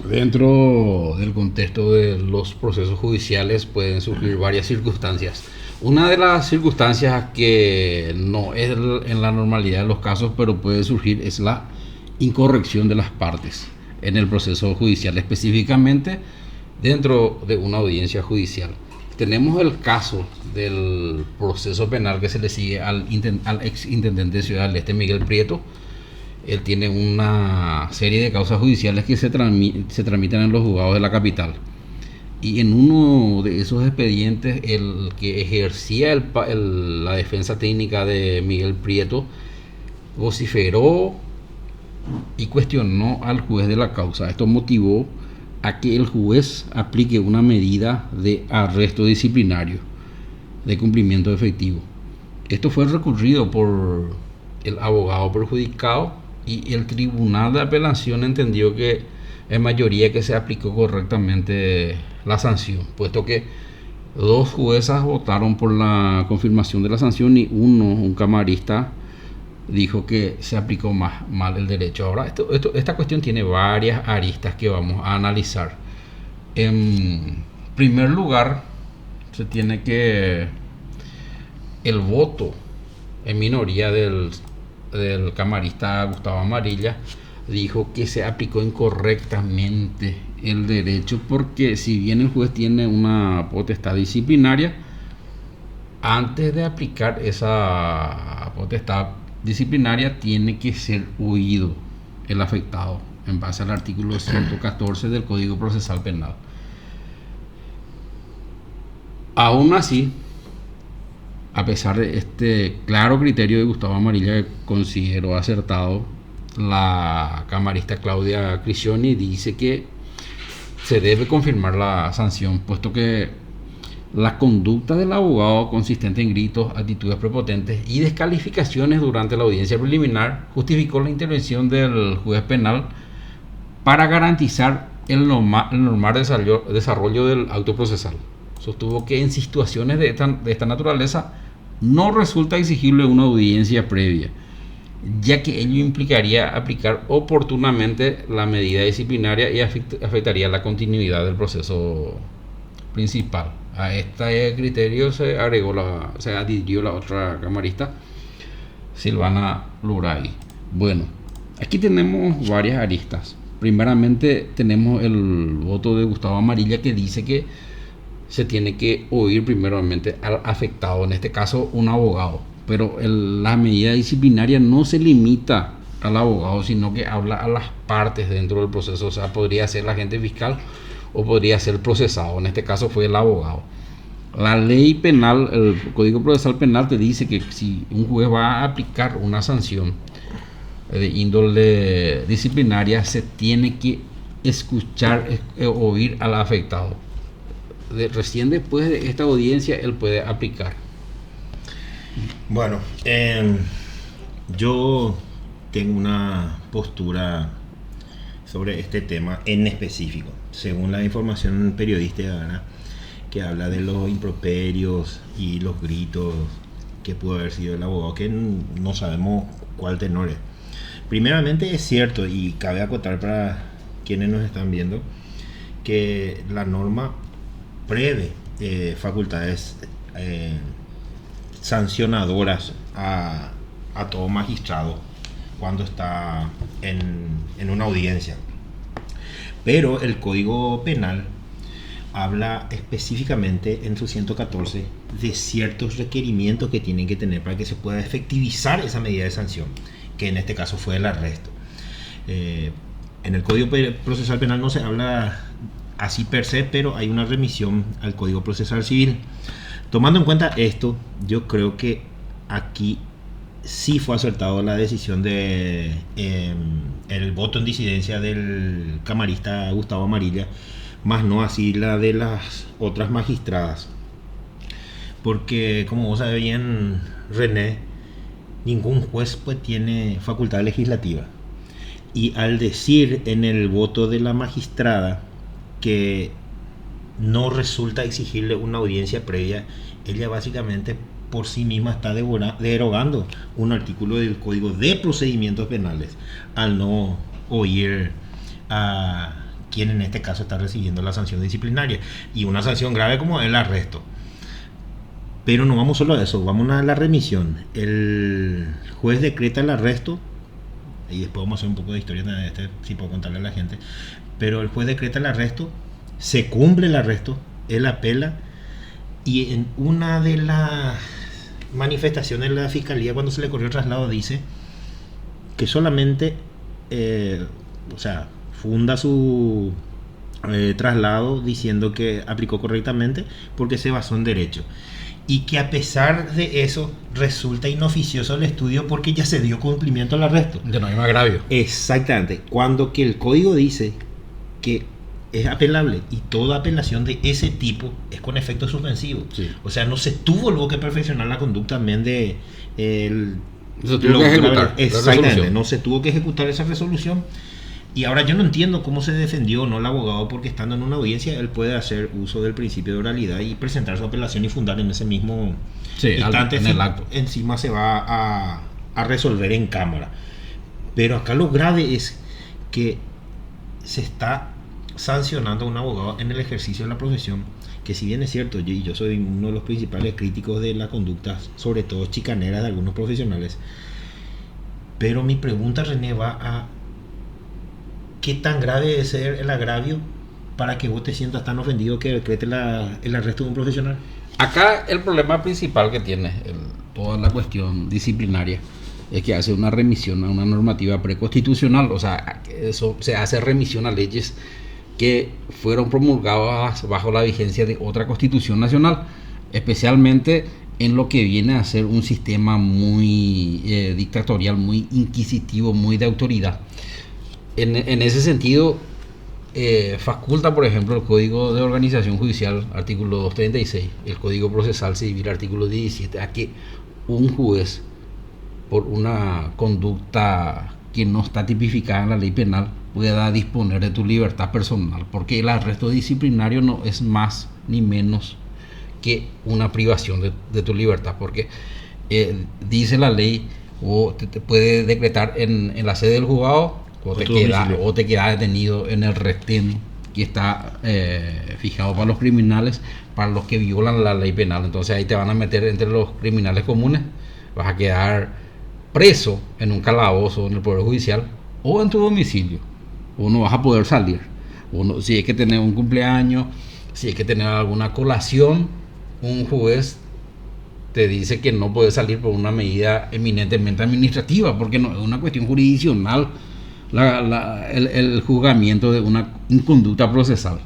Dentro del contexto de los procesos judiciales pueden surgir varias circunstancias. Una de las circunstancias que no es en la normalidad de los casos, pero puede surgir, es la incorrección de las partes en el proceso judicial, específicamente dentro de una audiencia judicial. Tenemos el caso del proceso penal que se le sigue al ex intendente de Ciudad del Este, Miguel Prieto. Él tiene una serie de causas judiciales que se tramitan en los juzgados de la capital. Y en uno de esos expedientes, el que ejercía la defensa técnica de Miguel Prieto vociferó y cuestionó al juez de la causa. Esto motivó a que el juez aplique una medida de arresto disciplinario de cumplimiento efectivo. Esto fue recurrido por el abogado perjudicado y el tribunal de apelación entendió que en mayoría que se aplicó correctamente la sanción, puesto que dos juezas votaron por la confirmación de la sanción y un camarista, dijo que se aplicó mal el derecho. Ahora, esta cuestión tiene varias aristas que vamos a analizar. En primer lugar, se tiene que el voto en minoría del camarista Gustavo Amarilla dijo que se aplicó incorrectamente el derecho, porque si bien el juez tiene una potestad disciplinaria, antes de aplicar esa potestad disciplinaria tiene que ser oído el afectado en base al artículo 114 del Código Procesal Penal. Aún así, a pesar de este claro criterio de Gustavo Amarilla, que considero acertado, la camarista Claudia Cricioni dice que se debe confirmar la sanción, puesto que la conducta del abogado, consistente en gritos, actitudes prepotentes y descalificaciones durante la audiencia preliminar, justificó la intervención del juez penal para garantizar el normal desarrollo del acto procesal. Sostuvo que en situaciones de esta naturaleza no resulta exigible una audiencia previa, ya que ello implicaría aplicar oportunamente la medida disciplinaria y afectaría la continuidad del proceso principal. A este criterio se adhirió la otra camarista, Silvana Luray. Bueno, aquí tenemos varias aristas. Primeramente tenemos el voto de Gustavo Amarilla, que dice que se tiene que oír primeramente al afectado, en este caso un abogado. Pero la medida disciplinaria no se limita al abogado, sino que habla a las partes dentro del proceso. O sea, podría ser el agente fiscal o podría ser procesado. En este caso fue el abogado. La ley penal, el Código Procesal Penal te dice que si un juez va a aplicar una sanción de índole disciplinaria, se tiene que escuchar, oír al afectado. Recién después de esta audiencia él puede aplicar. Bueno, yo tengo una postura sobre este tema en específico, según la información periodística, ¿verdad?, que habla de los improperios y los gritos que pudo haber sido el abogado, que no sabemos cuál tenor es. Primeramente es cierto, y cabe acotar para quienes nos están viendo, que la norma prevé facultades sancionadoras a todo magistrado cuando está en una audiencia. Pero el Código Penal habla específicamente en su 114 de ciertos requerimientos que tienen que tener para que se pueda efectivizar esa medida de sanción, que en este caso fue el arresto. En el Código Procesal Penal no se habla así per se, pero hay una remisión al Código Procesal Civil. Tomando en cuenta esto, yo creo que aquí sí fue acertado la decisión de el voto en disidencia del camarista Gustavo Amarilla, más no así la de las otras magistradas, porque como vos sabés bien, René, ningún juez pues tiene facultad legislativa, y al decir en el voto de la magistrada que no resulta exigible una audiencia previa, ella básicamente por sí misma está derogando un artículo del Código de Procedimientos Penales al no oír a quien en este caso está recibiendo la sanción disciplinaria. Y una sanción grave como el arresto. Pero no vamos solo a eso, vamos a la remisión. El juez decreta el arresto, y después vamos a hacer un poco de historia de este, si puedo contarle a la gente. Pero el juez decreta el arresto, se cumple el arresto, él apela, y en una de las manifestaciones de la fiscalía, cuando se le corrió el traslado, dice que solamente, funda su traslado diciendo que aplicó correctamente porque se basó en derecho. Y que a pesar de eso resulta inoficioso el estudio porque ya se dio cumplimiento al arresto. Ya no hay más agravio. Exactamente. Cuando que el código dice que es apelable y toda apelación de ese tipo es con efecto suspensivo. Sí. O sea, no se tuvo luego que perfeccionar la conducta también de... Se tuvo que ejecutar. Exactamente. No se tuvo que ejecutar esa resolución. Y ahora yo no entiendo cómo se defendió no el abogado, porque estando en una audiencia él puede hacer uso del principio de oralidad y presentar su apelación y fundar en ese mismo instante. En el acto. Encima se va a resolver en cámara. Pero acá lo grave es que se está sancionando a un abogado en el ejercicio de la profesión, que si bien es cierto, yo soy uno de los principales críticos de la conducta, sobre todo chicanera, de algunos profesionales, pero mi pregunta, René, va a ¿qué tan grave debe ser el agravio para que vos te sientas tan ofendido que decrete el arresto de un profesional? Acá el problema principal que tiene toda la cuestión disciplinaria es que hace una remisión a una normativa preconstitucional. O sea, eso se hace remisión a leyes que fueron promulgadas bajo la vigencia de otra constitución nacional, especialmente en lo que viene a ser un sistema muy dictatorial, muy inquisitivo, muy de autoridad. En ese sentido, faculta, por ejemplo, el Código de Organización Judicial, artículo 236, el Código Procesal Civil, artículo 17, a que un juez, por una conducta que no está tipificada en la ley penal, pueda disponer de tu libertad personal, porque el arresto disciplinario no es más ni menos que una privación de tu libertad, porque dice la ley, o te puede decretar en la sede del juzgado, o te queda detenido en el retén que está fijado para los criminales, para los que violan la ley penal. Entonces ahí te van a meter entre los criminales comunes, vas a quedar preso en un calabozo en el Poder Judicial o en tu domicilio, o no vas a poder salir. Si hay que tener un cumpleaños, si hay que tener alguna colación, un juez te dice que no puedes salir por una medida eminentemente administrativa, porque no es una cuestión jurisdiccional el juzgamiento de una inconducta procesal.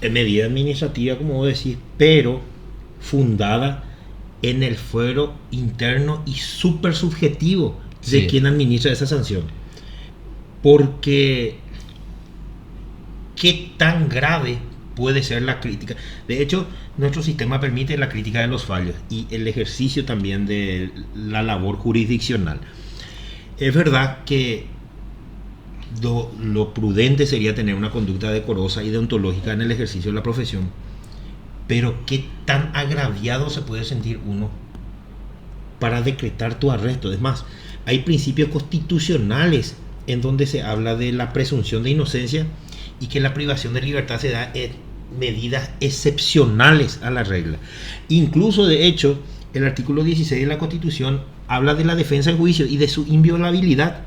Es medida administrativa, como vos decís, pero fundada en el fuero interno y súper subjetivo de quien administra esa sanción. Porque ¿qué tan grave puede ser la crítica? De hecho, nuestro sistema permite la crítica de los fallos y el ejercicio también de la labor jurisdiccional. Es verdad que lo prudente sería tener una conducta decorosa y deontológica en el ejercicio de la profesión, pero ¿qué tan agraviado se puede sentir uno para decretar tu arresto? Es más, hay principios constitucionales en donde se habla de la presunción de inocencia y que la privación de libertad se da en medidas excepcionales a la regla. Incluso, de hecho, el artículo 16 de la Constitución habla de la defensa del juicio y de su inviolabilidad.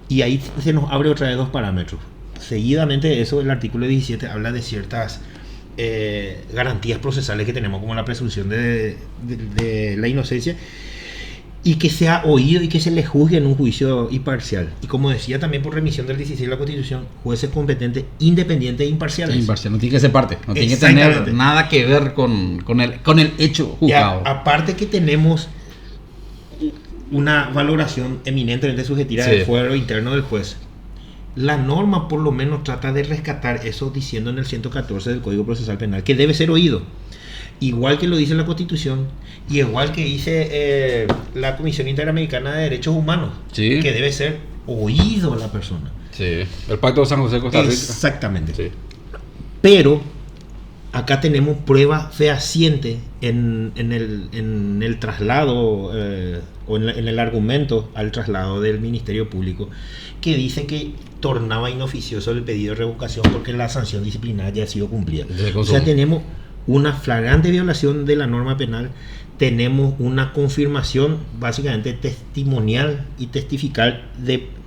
Y ahí se nos abre otra vez dos parámetros. Seguidamente de eso, el artículo 17 habla de ciertas garantías procesales que tenemos, como la presunción de la inocencia, y que sea oído y que se le juzgue en un juicio imparcial. Y como decía también por remisión del 16 de la Constitución, jueces competentes, independientes e imparciales. Imparcial, no tiene que ser parte, no tiene que tener nada que ver con el hecho juzgado. Aparte que tenemos una valoración eminentemente subjetiva del fuero interno del juez. La norma por lo menos trata de rescatar eso, diciendo en el 114 del Código Procesal Penal que debe ser oído, igual que lo dice la Constitución y igual que dice la Comisión Interamericana de Derechos Humanos, que debe ser oído la persona. El Pacto de San José, Costa Rica. Exactamente. Sí. Pero acá tenemos prueba fehaciente en el traslado o en el argumento al traslado del Ministerio Público, que dice que tornaba inoficioso el pedido de revocación porque la sanción disciplinaria ya ha sido cumplida. O sea, tenemos una flagrante violación de la norma penal, tenemos una confirmación básicamente testimonial y testifical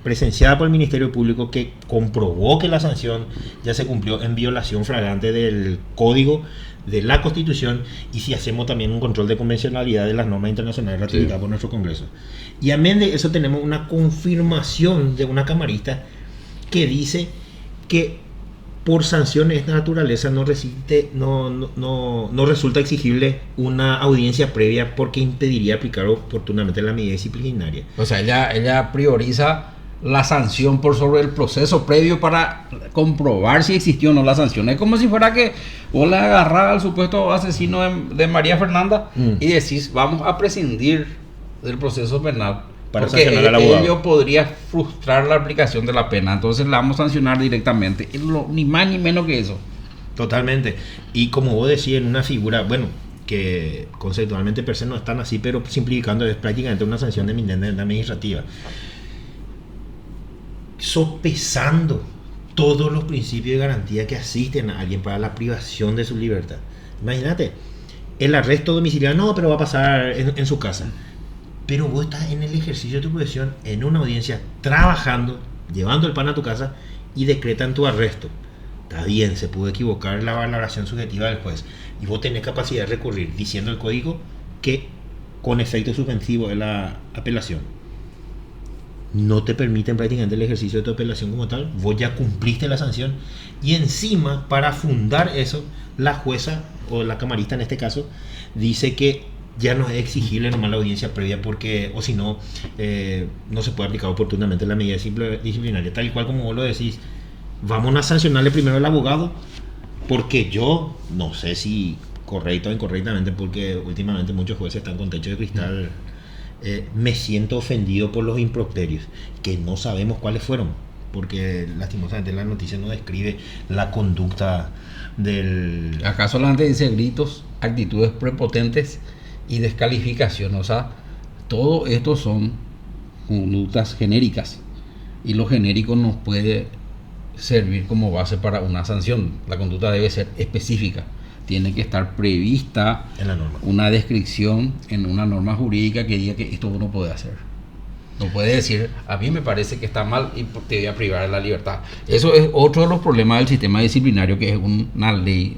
presenciada por el Ministerio Público que comprobó que la sanción ya se cumplió en violación flagrante del Código, de la Constitución, y si hacemos también un control de convencionalidad de las normas internacionales ratificadas por nuestro Congreso. Y amén de eso tenemos una confirmación de una camarista que dice que por sanciones de naturaleza no resulta exigible una audiencia previa porque impediría aplicar oportunamente la medida disciplinaria. O sea, ella prioriza la sanción por sobre el proceso previo para comprobar si existió o no la sanción. Es como si fuera que vos le agarrás al supuesto asesino de María Fernanda y decís, vamos a prescindir del proceso penal para porque sancionar al abogado. Ello podría frustrar la aplicación de la pena, entonces la vamos a sancionar directamente, ni más ni menos que eso. Totalmente. Y como vos decís, en una figura, bueno, que conceptualmente per se no es tan así, pero simplificando es prácticamente una sanción de eminente administrativa, sopesando todos los principios de garantía que asisten a alguien para la privación de su libertad. Imagínate, el arresto domiciliario, no, pero va a pasar en su casa. Pero vos estás en el ejercicio de tu profesión, en una audiencia, trabajando, llevando el pan a tu casa y decretan tu arresto. Está bien, se pudo equivocar la valoración subjetiva del juez y vos tenés capacidad de recurrir diciendo el código que con efecto suspensivo de la apelación no te permiten prácticamente el ejercicio de tu apelación como tal. Vos ya cumpliste la sanción y encima, para fundar eso, la jueza o la camarista en este caso dice que ya no es exigible nomás la audiencia previa porque, o si no, no se puede aplicar oportunamente la medida disciplinaria. Tal y cual como vos lo decís, vamos a sancionarle primero al abogado, porque yo no sé si correcto o incorrectamente, porque últimamente muchos jueces están con techo de cristal. Me siento ofendido por los improperios, que no sabemos cuáles fueron, porque lastimosamente la noticia no describe la conducta del... Acá solamente dice gritos, actitudes prepotentes y descalificación. O sea, todo esto son conductas genéricas y lo genérico nos puede servir como base para una sanción. La conducta debe ser específica, tiene que estar prevista en la norma, una descripción en una norma jurídica que diga que esto uno puede hacer. No puede decir, a mí me parece que está mal y te voy a privar de la libertad. Eso es otro de los problemas del sistema disciplinario, que es una ley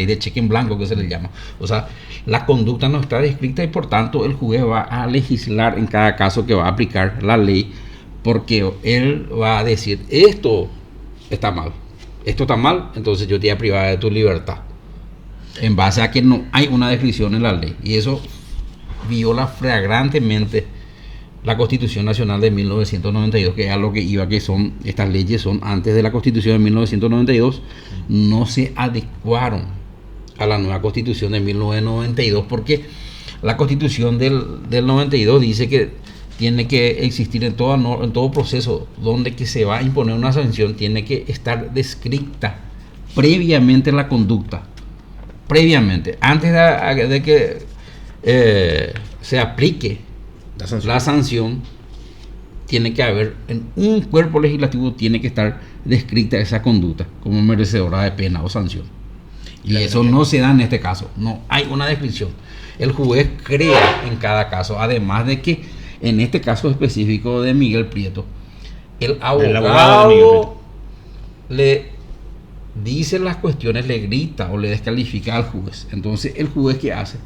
de cheque en blanco que se le llama. O sea, la conducta no está descrita y por tanto el juez va a legislar en cada caso que va a aplicar la ley, porque él va a decir, esto está mal, entonces yo te voy a privar de tu libertad, en base a que no hay una descripción en la ley. Y eso viola flagrantemente la Constitución Nacional de 1992, que es a lo que iba, que son estas leyes, son antes de la Constitución de 1992, no se adecuaron a la nueva Constitución de 1992, porque la Constitución del 92 dice que tiene que existir en todo proceso donde que se va a imponer una sanción, tiene que estar descrita previamente la conducta, previamente, antes de que se aplique la sanción, tiene que haber en un cuerpo legislativo, tiene que estar descrita esa conducta como merecedora de pena o sanción. Y eso no se da en este caso, no hay una descripción. El juez crea en cada caso, además de que en este caso específico de Miguel Prieto, el abogado le dice las cuestiones, le grita o le descalifica al juez. Entonces el juez, ¿qué hace?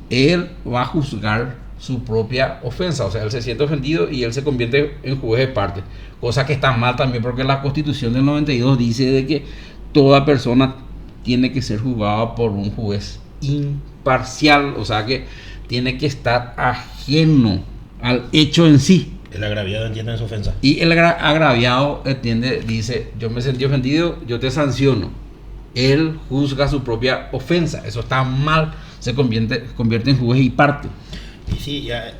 Él va a juzgar su propia ofensa, o sea, él se siente ofendido y él se convierte en juez de parte, cosa que está mal también, porque la Constitución del 92 dice de que toda persona tiene que ser juzgada por un juez imparcial, o sea que tiene que estar ajeno al hecho en sí. El agraviado entiende su ofensa. Y el agraviado entiende, dice, yo me sentí ofendido, yo te sanciono. Él juzga su propia ofensa, eso está mal, se convierte en juez y parte. Y sí, ya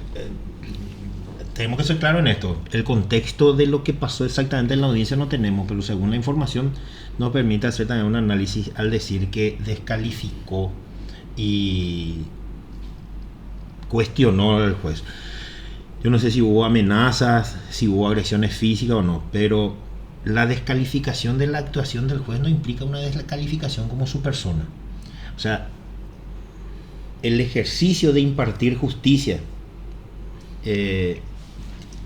tenemos que ser claros en esto. El contexto de lo que pasó exactamente en la audiencia no tenemos, pero según la información nos permite hacer también un análisis al decir que descalificó y cuestionó al juez. Yo no sé si hubo amenazas, si hubo agresiones físicas o no, pero la descalificación de la actuación del juez no implica una descalificación como su persona. O sea, el ejercicio de impartir justicia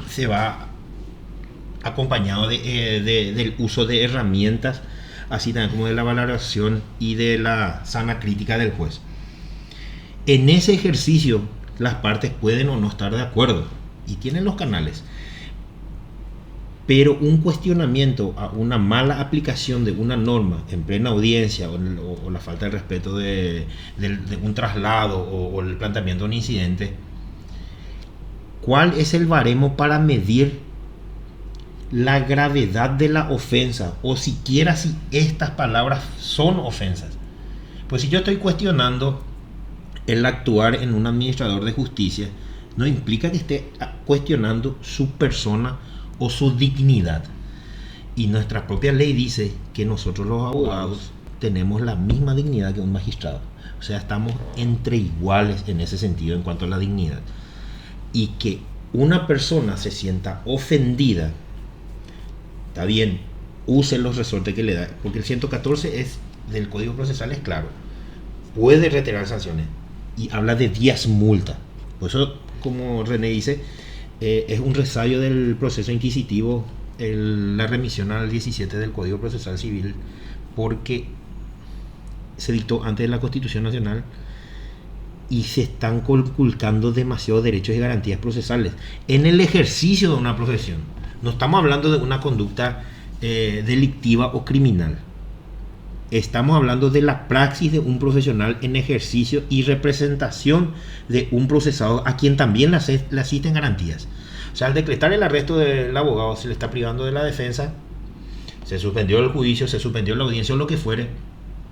se va acompañado del uso de herramientas, así también como de la valoración y de la sana crítica del juez. En ese ejercicio las partes pueden o no estar de acuerdo y tienen los canales, pero un cuestionamiento a una mala aplicación de una norma en plena audiencia o la falta de respeto de un traslado o el planteamiento de un incidente, ¿cuál es el baremo para medir la gravedad de la ofensa o siquiera si estas palabras son ofensas? Pues si yo estoy cuestionando el actuar en un administrador de justicia, no implica que esté cuestionando su persona o su dignidad. Y nuestra propia ley dice que nosotros los abogados tenemos la misma dignidad que un magistrado. O sea, estamos entre iguales en ese sentido en cuanto a la dignidad. Y que una persona se sienta ofendida, está bien, use los resortes que le da, porque el 114 es del Código Procesal, es claro, puede retirar sanciones y habla de 10 multas. Por eso, como René dice, es un resabio del proceso inquisitivo la remisión al 17 del Código Procesal Civil, porque se dictó antes de la Constitución Nacional y se están conculcando demasiados derechos y garantías procesales en el ejercicio de una profesión. No estamos hablando de una conducta delictiva o criminal. Estamos hablando de la praxis de un profesional en ejercicio y representación de un procesado a quien también le asisten garantías. O sea, al decretar el arresto del abogado se le está privando de la defensa, se suspendió el juicio, se suspendió la audiencia o lo que fuere,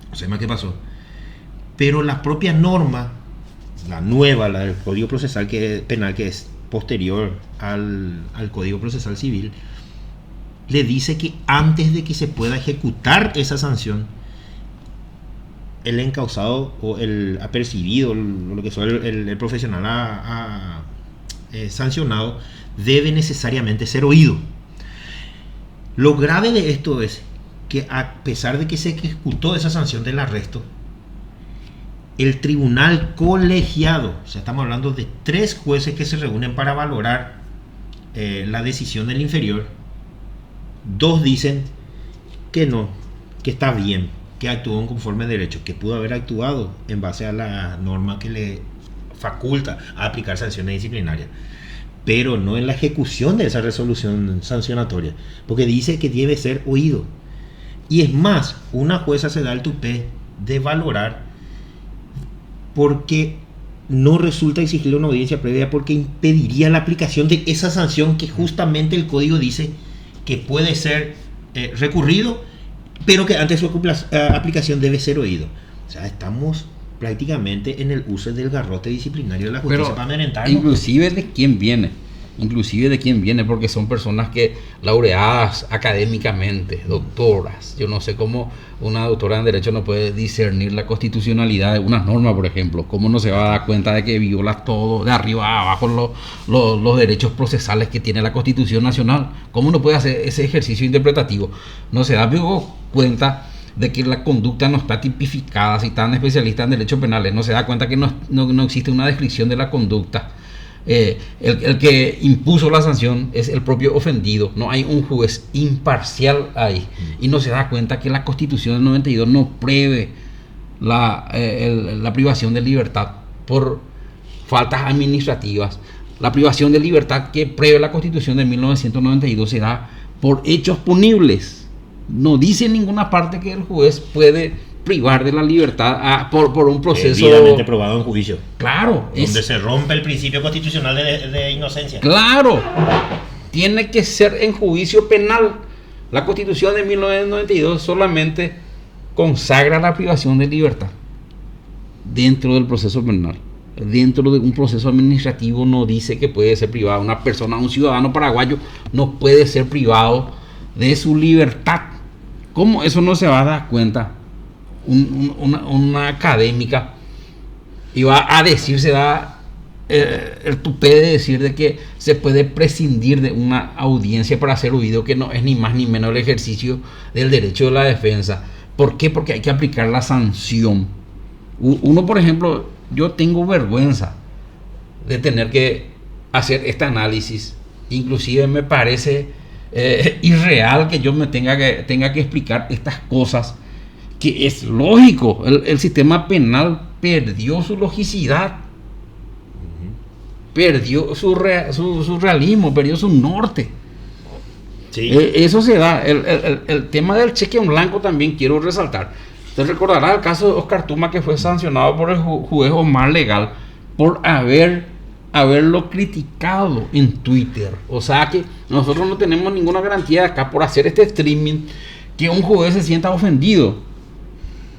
no sé más qué pasó. Pero la propia norma, la nueva, la del Código Procesal Penal, que es posterior al Código Procesal Civil, le dice que antes de que se pueda ejecutar esa sanción, el encausado o el apercibido, lo que sea el profesional sancionado, debe necesariamente ser oído. Lo grave de esto es que a pesar de que se ejecutó esa sanción del arresto, el tribunal colegiado, o sea, estamos hablando de 3 jueces que se reúnen para valorar la decisión del inferior, 2 dicen que no, que está bien, que actuó conforme a derecho, que pudo haber actuado en base a la norma que le faculta a aplicar sanciones disciplinarias, pero no en la ejecución de esa resolución sancionatoria, porque dice que debe ser oído. Y es más, una jueza se da el tupé de valorar porque no resulta exigirle una audiencia previa, porque impediría la aplicación de esa sanción que justamente el código dice que puede ser recurrido, pero que antes de su aplicación debe ser oído. O sea, estamos prácticamente en el uso del garrote disciplinario de la justicia para amedrentarnos. Inclusive de quién viene, porque son personas que laureadas académicamente, doctoras. Yo no sé cómo una doctora en Derecho no puede discernir la constitucionalidad de una norma, por ejemplo. ¿Cómo no se va a dar cuenta de que viola todo, de arriba a abajo, los derechos procesales que tiene la Constitución Nacional? ¿Cómo no puede hacer ese ejercicio interpretativo? No se da cuenta de que la conducta no está tipificada. Si tan especialista en derechos penales, no se da cuenta que no existe una descripción de la conducta. El que impuso la sanción es el propio ofendido, no hay un juez imparcial ahí, y no se da cuenta que la Constitución del 92 no prevé la privación de libertad por faltas administrativas. La privación de libertad que prevé la Constitución de 1992 se da por hechos punibles. No dice en ninguna parte que el juez puede privar de la libertad por un proceso debidamente probado en juicio. Claro. Donde se rompe el principio constitucional de inocencia. Claro. Tiene que ser en juicio penal. La Constitución de 1992 solamente consagra la privación de libertad dentro del proceso penal. dentro de un proceso administrativo no dice que puede ser privado. Una persona, un ciudadano paraguayo, no puede ser privado de su libertad. ¿Cómo eso no se va a dar cuenta? Una académica iba a decir, se da el tupé de decir de que se puede prescindir de una audiencia para hacer oído, que no es ni más ni menos el ejercicio del derecho de la defensa. ¿Por qué? Porque hay que aplicar la sanción. Uno, por ejemplo, yo tengo vergüenza de tener que hacer este análisis. Inclusive me parece irreal que yo me tenga que explicar estas cosas, que es lógico. El sistema penal perdió su logicidad, perdió su realismo, perdió su norte. Sí. Eso se da. El tema del cheque en blanco también quiero resaltar. Usted recordará el caso de Oscar Tuma, que fue sancionado por el juez Omar Legal por haberlo criticado en Twitter. O sea que nosotros no tenemos ninguna garantía acá por hacer este streaming que un juez se sienta ofendido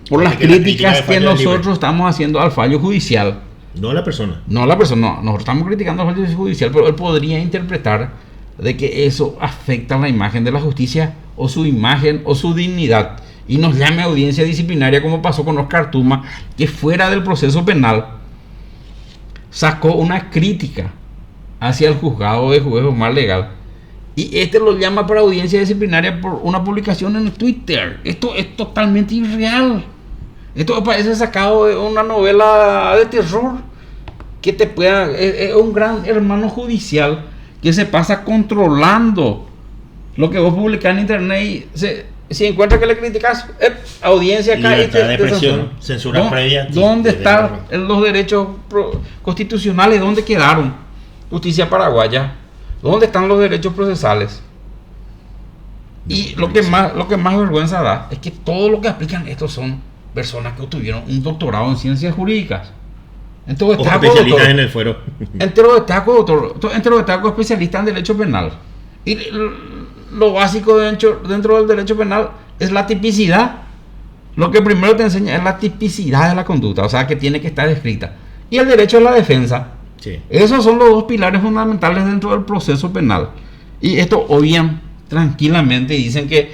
por las críticas que nosotros estamos haciendo al fallo judicial. No la persona. No la persona, no. Nosotros estamos criticando al fallo judicial, pero él podría interpretar de que eso afecta la imagen de la justicia o su imagen o su dignidad y nos llame a audiencia disciplinaria, como pasó con Oscar Tuma, que fuera del proceso penal sacó una crítica hacia el juzgado de juez Omar Legal y este lo llama para audiencia disciplinaria por una publicación en Twitter. Esto es totalmente irreal. Esto parece sacado de una novela de terror, que te pueda, es un gran hermano judicial que se pasa controlando lo que vos publicás en internet y si encuentra que le criticas, audiencia acá. Libertad de expresión, censura previa. ¿Dónde están los derechos constitucionales? ¿Dónde quedaron? Justicia paraguaya. ¿Dónde están los derechos procesales? Y lo que más vergüenza da es que todo lo que aplican estos son personas que obtuvieron un doctorado en ciencias jurídicas. Entonces, o especialistas en el fuero. Entero destaco especialista en derecho penal. Y lo básico dentro del derecho penal es la tipicidad. Lo que primero te enseña es la tipicidad de la conducta, o sea, que tiene que estar escrita. Y el derecho a la defensa. Sí. Esos son los dos pilares fundamentales dentro del proceso penal. Y esto obvian tranquilamente y dicen que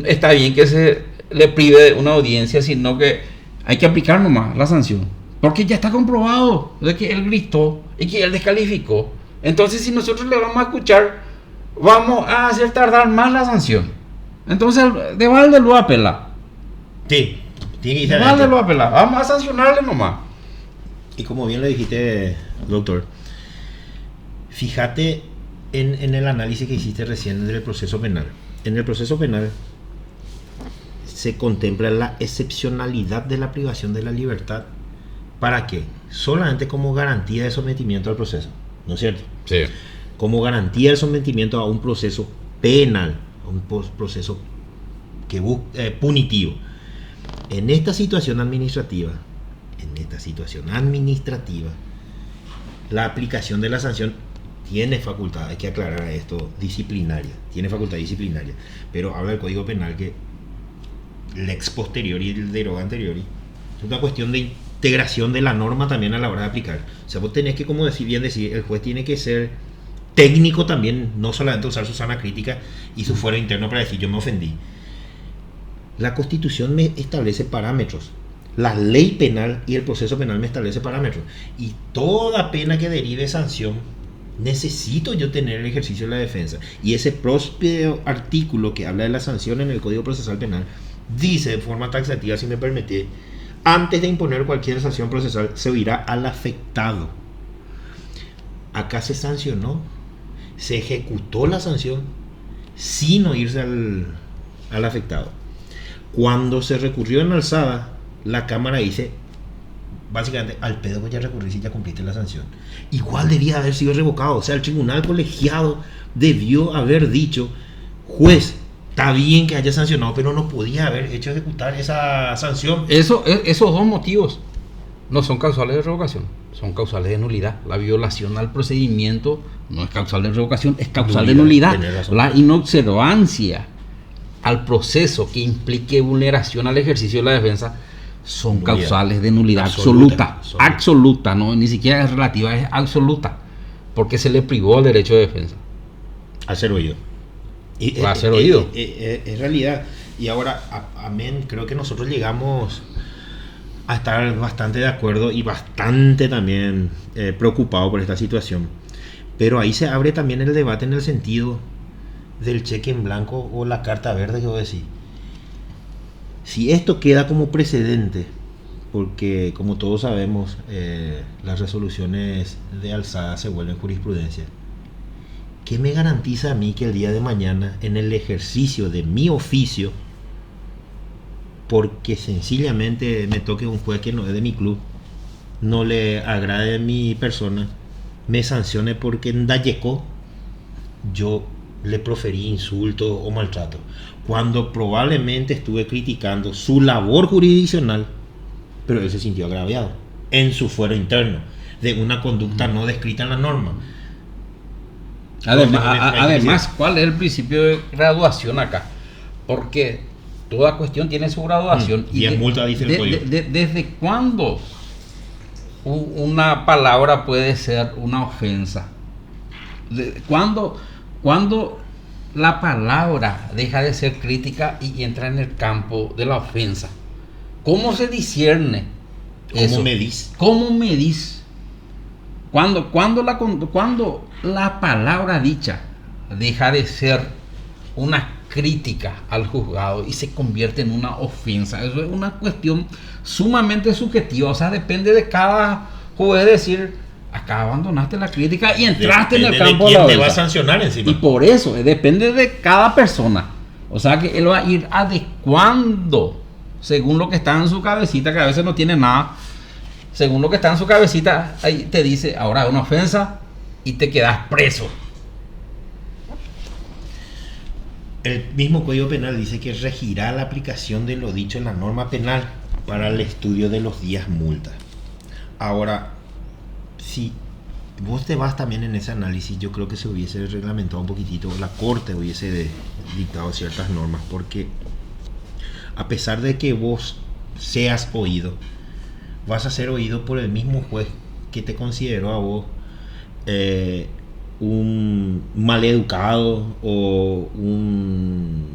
está bien que se le prive de una audiencia, sino que hay que aplicar nomás la sanción. Porque ya está comprobado de que él gritó y que él descalificó. Entonces, si nosotros le vamos a escuchar, vamos a hacer tardar más la sanción. Entonces, de balde lo apela. Sí, tiene que de balde lo apela. Vamos a sancionarle nomás. Y como bien le dijiste, doctor, fíjate en el análisis que hiciste recién del proceso penal. En el proceso penal se contempla la excepcionalidad de la privación de la libertad. ¿Para qué? Solamente como garantía de sometimiento al proceso, ¿no es cierto? Sí. Como garantía de sometimiento a un proceso penal, a un proceso punitivo. En esta situación administrativa, la aplicación de la sanción tiene facultad, hay que aclarar esto, disciplinaria, tiene facultad disciplinaria, pero habla del Código Penal que lex posteriori y el deroga anteriori es una cuestión de integración de la norma también a la hora de aplicar. O sea, vos tenés que, como decir, el juez tiene que ser técnico también, no solamente usar su sana crítica y su fuero interno para decir yo me ofendí. La Constitución me establece parámetros, la ley penal y el proceso penal me establece parámetros, y toda pena que derive sanción necesito yo tener el ejercicio de la defensa, y ese próspero artículo que habla de la sanción en el Código Procesal Penal dice de forma taxativa, si me permite, antes de imponer cualquier sanción procesal se oirá al afectado. Acá se sancionó, se ejecutó la sanción sin oírse al afectado. Cuando se recurrió en alzada, la Cámara dice básicamente, al pedo voy a recurrir si ya cumpliste la sanción. Igual debía haber sido revocado. O sea, el tribunal colegiado debió haber dicho, juez, está bien que haya sancionado, pero no podía haber hecho ejecutar esa sanción. Esos dos motivos no son causales de revocación, son causales de nulidad. La violación al procedimiento no es causal de revocación, es causal de nulidad. La inobservancia al proceso que implique vulneración al ejercicio de la defensa son Nulidad. causales de nulidad Absoluta. absoluta, no, ni siquiera es relativa, es absoluta, porque se le privó el derecho de defensa. A ser oído. Va a ser oído. Es realidad. Y ahora, amén, creo que nosotros llegamos a estar bastante de acuerdo y bastante también preocupado por esta situación. Pero ahí se abre también el debate en el sentido del cheque en blanco o la carta verde que voy a decir. Si esto queda como precedente, porque como todos sabemos, las resoluciones de alzada se vuelven jurisprudencia, ¿qué me garantiza a mí que el día de mañana, en el ejercicio de mi oficio, porque sencillamente me toque un juez que no es de mi club, no le agrade mi persona, me sancione porque en Dayeco yo le proferí insulto o maltrato, cuando probablemente estuve criticando su labor jurisdiccional, pero él se sintió agraviado en su fuero interno de una conducta no descrita en la norma? Además, ¿cuál es el principio de graduación acá? Porque toda cuestión tiene su graduación. Y es multa, dice el código. ¿Desde cuándo una palabra puede ser una ofensa? ¿Cuándo la palabra deja de ser crítica y entra en el campo de la ofensa? ¿Cómo se discierne eso? ¿Cómo medís? Cuando la palabra dicha deja de ser una crítica al juzgado y se convierte en una ofensa, eso es una cuestión sumamente subjetiva, o sea, depende de cada juez decir, acá abandonaste la crítica y entraste en el campo de la ofensa. ¿Quién te va a sancionar encima? Y por eso, depende de cada persona, o sea que él va a ir adecuando según lo que está en su cabecita, que a veces no tiene nada. Según lo que está en su cabecita, ahí te dice, ahora es una ofensa y te quedas preso. El mismo Código Penal dice que regirá la aplicación de lo dicho en la norma penal para el estudio de los días multa. Ahora, si vos te vas también en ese análisis, yo creo que se hubiese reglamentado un poquitito, la Corte hubiese dictado ciertas normas, porque a pesar de que vos seas oído, vas a ser oído por el mismo juez que te consideró a vos un maleducado o un,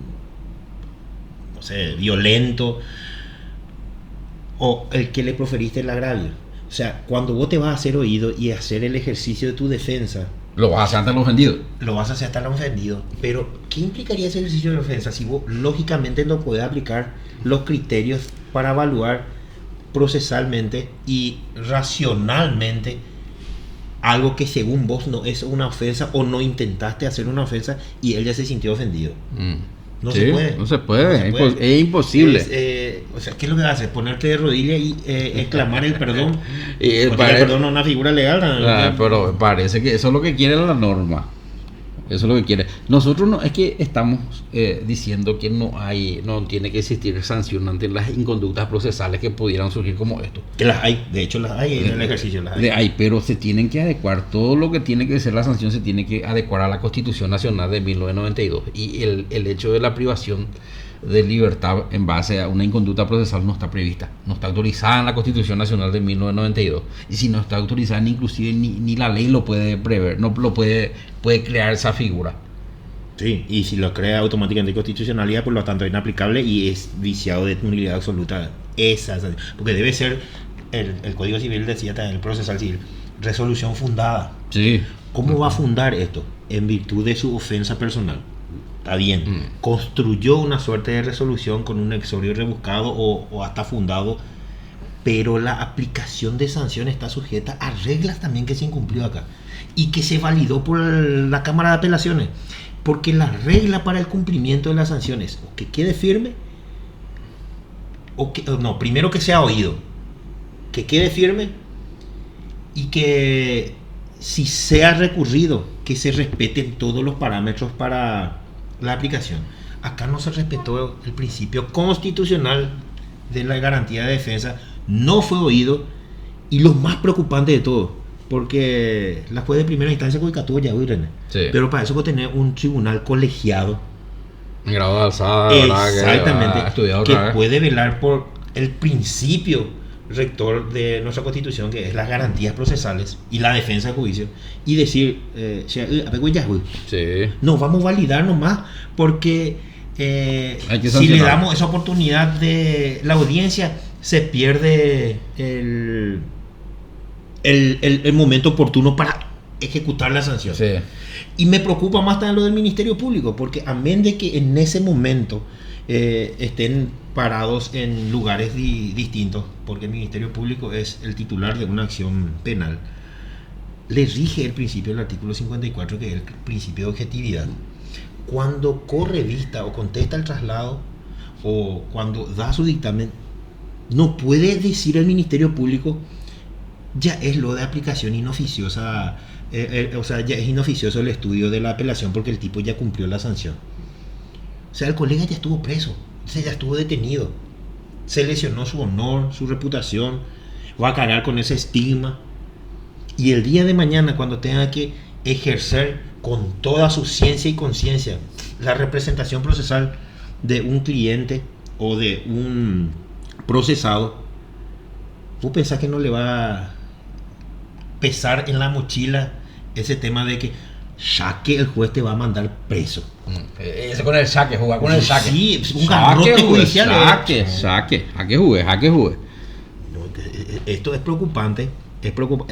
no sé, violento, o el que le proferiste el agravio. O sea, cuando vos te vas a hacer oído y hacer el ejercicio de tu defensa, lo vas a hacer ante el ofendido. Lo vas a hacer hasta el ofendido. Pero, ¿qué implicaría ese ejercicio de defensa si vos lógicamente no podés aplicar los criterios para evaluar procesalmente y racionalmente algo que según vos no es una ofensa, o no intentaste hacer una ofensa y él ya se sintió ofendido? No, sí, se puede. No se puede. Es imposible. O sea, ¿qué es lo que haces? Ponerte de rodillas y exclamar el perdón. El parece, perdón no es una figura legal. Pero parece que eso es lo que quiere la norma. Eso es lo que quiere. Nosotros no es que estamos diciendo que no tiene que existir sanción ante las inconductas procesales que pudieran surgir como esto. Que las hay, de hecho las hay en el ejercicio. Las hay, pero se tienen que adecuar. Todo lo que tiene que ser la sanción se tiene que adecuar a la Constitución Nacional de 1992. Y el hecho de la privación de libertad en base a una inconducta procesal no está prevista, no está autorizada en la Constitución Nacional de 1992, y si no está autorizada, inclusive ni la ley lo puede prever, no lo puede crear esa figura. Sí, y si lo crea automáticamente inconstitucionalidad, por lo tanto es inaplicable y es viciado de nulidad absoluta. Porque debe ser, el Código Civil decía también, el procesal civil, resolución fundada. Sí. ¿Cómo va a fundar esto? En virtud de su ofensa personal. Está bien, construyó una suerte de resolución con un exorio rebuscado o hasta fundado, pero la aplicación de sanciones está sujeta a reglas también que se incumplió acá y que se validó por la Cámara de Apelaciones, porque la regla para el cumplimiento de las sanciones, o que quede firme, primero que sea oído, que quede firme, y que si sea recurrido, que se respeten todos los parámetros para la aplicación. Acá no se respetó el principio constitucional de la garantía de defensa, no fue oído, y lo más preocupante de todo, porque la juez de primera instancia ya sí. Pero para eso puede tener un tribunal colegiado en grado de alzada, exactamente, que puede velar por el principio rector de nuestra Constitución, que es las garantías procesales y la defensa del juicio, y decir, Sí. no, vamos a validar nomás, porque si le damos esa oportunidad de la audiencia, se pierde el momento oportuno para ejecutar la sanción. Sí. Y me preocupa más también lo del Ministerio Público, porque amén de que en ese momento estén parados en lugares distintos, porque el Ministerio Público es el titular de una acción penal, le rige el principio del artículo 54, que es el principio de objetividad. Cuando corre vista o contesta el traslado o cuando da su dictamen, no puede decir el Ministerio Público, ya es lo de aplicación inoficiosa, o sea, ya es inoficioso el estudio de la apelación porque el tipo ya cumplió la sanción. O sea, el colega ya estuvo preso, ya estuvo detenido, se lesionó su honor, su reputación, va a cargar con ese estigma, y el día de mañana, cuando tenga que ejercer con toda su ciencia y conciencia la representación procesal de un cliente o de un procesado, ¿vos pensás que no le va a pesar en la mochila ese tema de que ya que el juez te va a mandar preso? Ese con el saque, jugar con el saque. Sí, un garrote judicial. Saque jugué. No, esto es preocupante.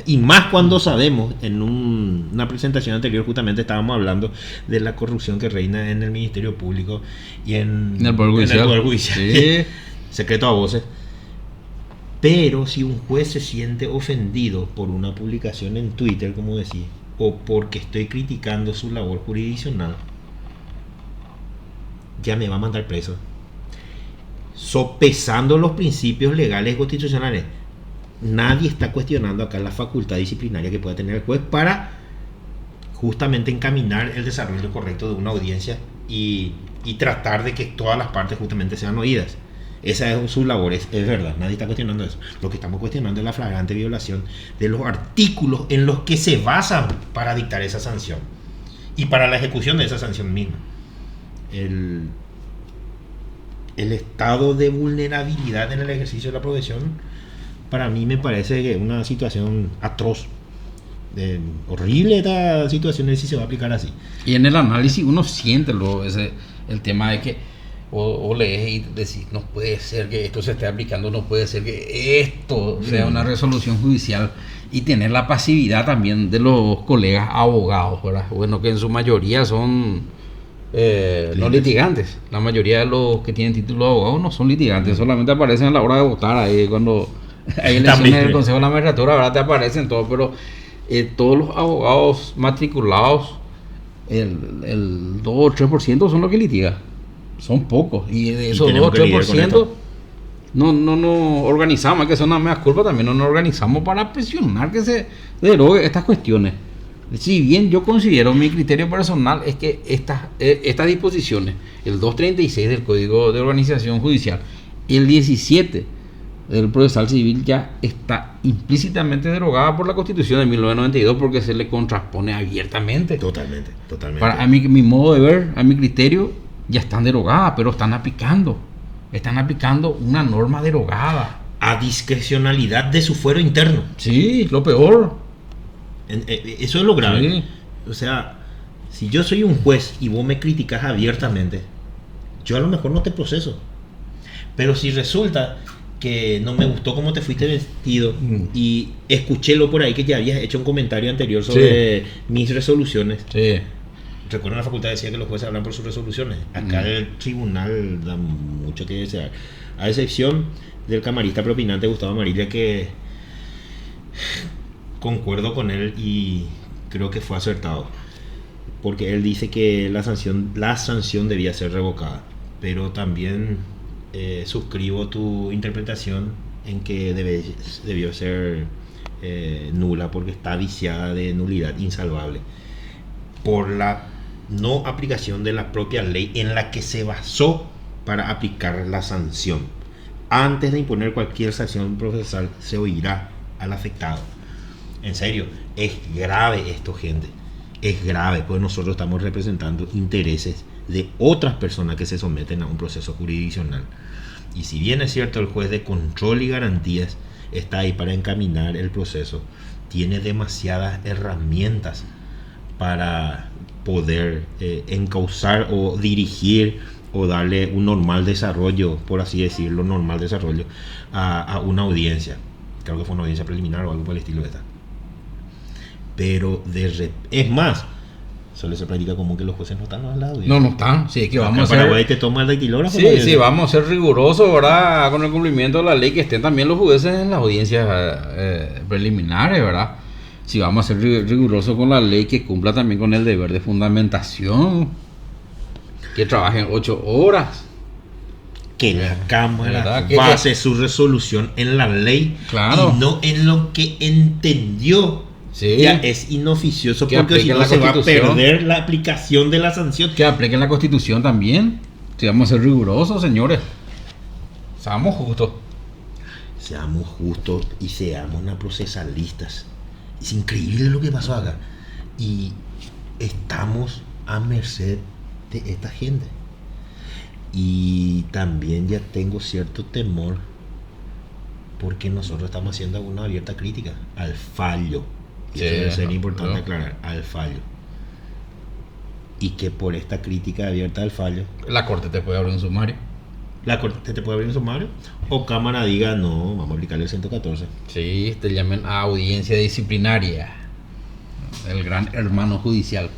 Y más cuando sabemos, en una presentación anterior justamente estábamos hablando de la corrupción que reina en el Ministerio Público y en el Poder Judicial. Sí. Secreto a voces. Pero si un juez se siente ofendido por una publicación en Twitter, como decía, o porque estoy criticando su labor jurisdiccional, ya me va a mandar preso, sopesando los principios legales y constitucionales. Nadie está cuestionando acá la facultad disciplinaria que pueda tener el juez para justamente encaminar el desarrollo correcto de una audiencia y tratar de que todas las partes justamente sean oídas. Esa es su labor, es verdad, nadie está cuestionando eso. Lo que estamos cuestionando es la flagrante violación de los artículos en los que se basan para dictar esa sanción y para la ejecución de esa sanción misma. El estado de vulnerabilidad en el ejercicio de la profesión, para mí me parece que es una situación atroz, horrible esta situación, si se va a aplicar así. Y en el análisis uno siente el tema de que o lees y decís, no puede ser que esto se esté aplicando, no puede ser que esto sea una resolución judicial, y tener la pasividad también de los colegas abogados, ¿verdad? Bueno, que en su mayoría son no litigantes. La mayoría de los que tienen título de abogado no son litigantes, solamente aparecen a la hora de votar, ahí cuando hay elecciones del Consejo de la Magistratura, ahora te aparecen todos, pero todos los abogados matriculados, el 2 o 3% son los que litigan. Son pocos, y de esos 2 o 3% no organizamos, hay que hacer una mea culpa también, no nos organizamos para presionar que se derogue estas cuestiones. Si bien yo considero, mi criterio personal es que estas disposiciones, el 236 del Código de Organización Judicial, el 17 del Procesal Civil, ya está implícitamente derogada por la Constitución de 1992, porque se le contrapone abiertamente. Totalmente. Para mi modo de ver, a mi criterio, ya están derogadas, pero están aplicando una norma derogada a discrecionalidad de su fuero interno. Sí, lo peor. Eso es lo grave. Sí. O sea, si yo soy un juez y vos me criticas abiertamente, yo a lo mejor no te proceso, pero si resulta que no me gustó cómo te fuiste vestido y escuché lo por ahí que ya habías hecho un comentario anterior sobre mis resoluciones. Sí. Recuerdo en la facultad decía que los jueces hablan por sus resoluciones. Acá el tribunal da mucho que desear, a excepción del camarista propinante Gustavo Amarilla, que concuerdo con él y creo que fue acertado, porque él dice que la sanción debía ser revocada, pero también suscribo tu interpretación en que debió ser nula, porque está viciada de nulidad insalvable por la no aplicación de la propia ley en la que se basó para aplicar la sanción. Antes de imponer cualquier sanción procesal se oirá al afectado. En serio, es grave esto, gente. Es grave, porque nosotros estamos representando intereses de otras personas que se someten a un proceso jurisdiccional. Y si bien es cierto, el juez de control y garantías está ahí para encaminar el proceso, tiene demasiadas herramientas para poder encauzar o dirigir o darle un normal desarrollo, por así decirlo, normal desarrollo a una audiencia. Creo que fue una audiencia preliminar o algo por el estilo de esta. Pero es más, suele ser práctica común que los jueces no están al lado. No están. Sí, es que vamos a ser... Paraguay te toma el dactilógrafo. Sí, vamos a ser rigurosos, ¿verdad? Con el cumplimiento de la ley, que estén también los jueces en las audiencias preliminares, ¿verdad? Si vamos a ser rigurosos con la ley, que cumpla también con el deber de fundamentación, que trabajen 8 horas. Que la Cámara base su resolución en la ley, claro, y no en lo que entendió. Sí. Ya es inoficioso, porque si no se va a perder la aplicación de la sanción. Que apliquen la Constitución también. Si vamos a ser rigurosos, señores, seamos justos. Seamos justos y seamos una procesalistas. Es increíble lo que pasó acá. Y estamos a merced de esta gente. Y también ya tengo cierto temor, porque nosotros estamos haciendo una abierta crítica al fallo. Y eso debe ser importante aclarar, al fallo. Y que por esta crítica abierta al fallo, la Corte te puede abrir un sumario. La Corte te puede abrir un sumario, o Cámara diga, no, vamos a aplicarle el 114. Sí, te llamen a audiencia disciplinaria, el gran hermano judicial.